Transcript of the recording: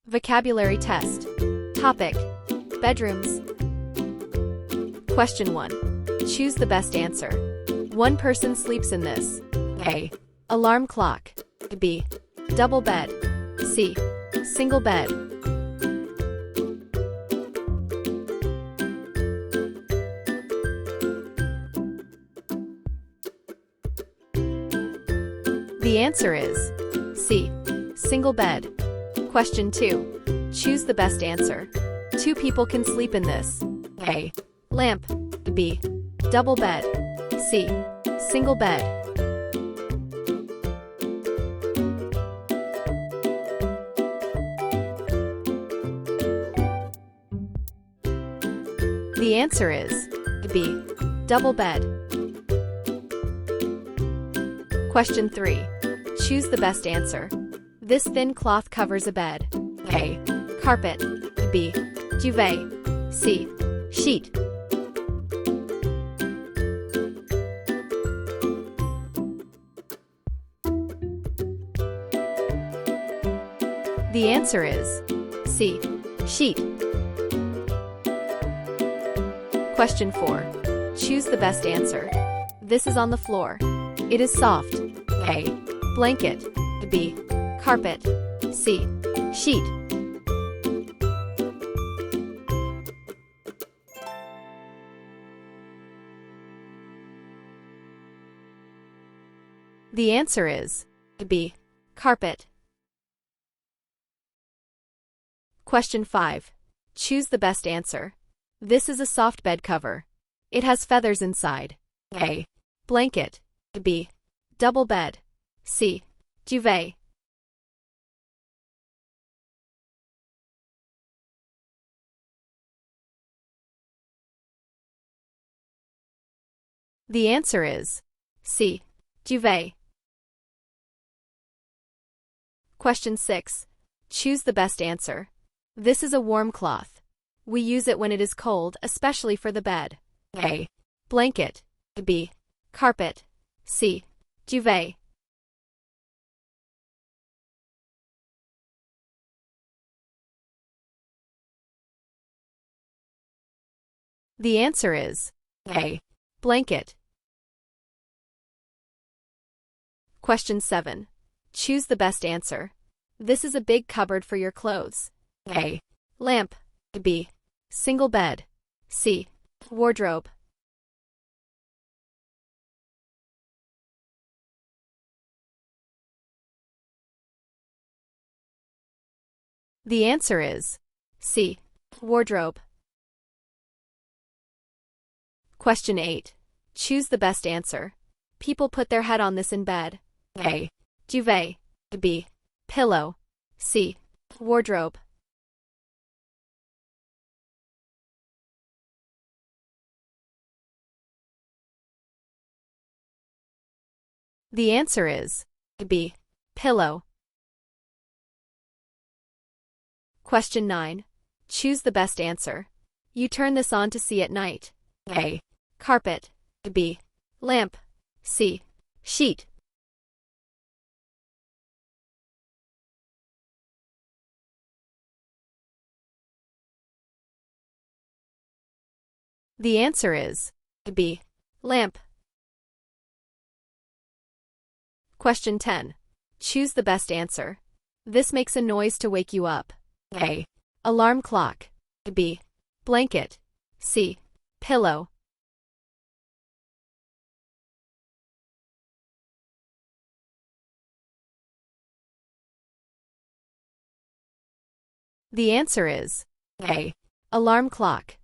Vocabulary test. Topic: bedrooms. Question 1. Choose the best answer. One person sleeps in this. A. Alarm clock. B. Double bed. C. Single bed. The answer is C. Single bed. Question 2. Choose the best answer. Two people can sleep in this. A. Lamp. B. Double bed. C. Single bed. The answer is B. Double bed. Question 3. Choose the best answer. This thin cloth covers a bed. A. Carpet. B. Duvet. C. Sheet. The answer is C. Sheet. Question 4. Choose the best answer. This is on the floor. It is soft. A. Blanket. B. Carpet. C. Sheet. The answer is B. Carpet. Question 5. Choose the best answer. This is a soft bed cover. It has feathers inside. A. Blanket. B. Double bed. C. Duvet. The answer is C. Duvet. Question 6. Choose the best answer. This is a warm cloth. We use it when it is cold, especially for the bed. A. Blanket. B. Carpet. C. Duvet. The answer is A. Blanket. Question 7. Choose the best answer. This is a big cupboard for your clothes. A. Lamp. B. Single bed. C. Wardrobe. The answer is C. Wardrobe. Question 8. Choose the best answer. People put their head on this in bed. A. Duvet. B. Pillow. C. Wardrobe. The answer is B. Pillow. Question 9. Choose the best answer. You turn this on to see at night. A. Carpet. B. Lamp. C. Sheet. The answer is B. Lamp. Question 10. Choose the best answer. This makes a noise to wake you up. A. Alarm clock. B. Blanket. C. Pillow. The answer is A. Alarm clock.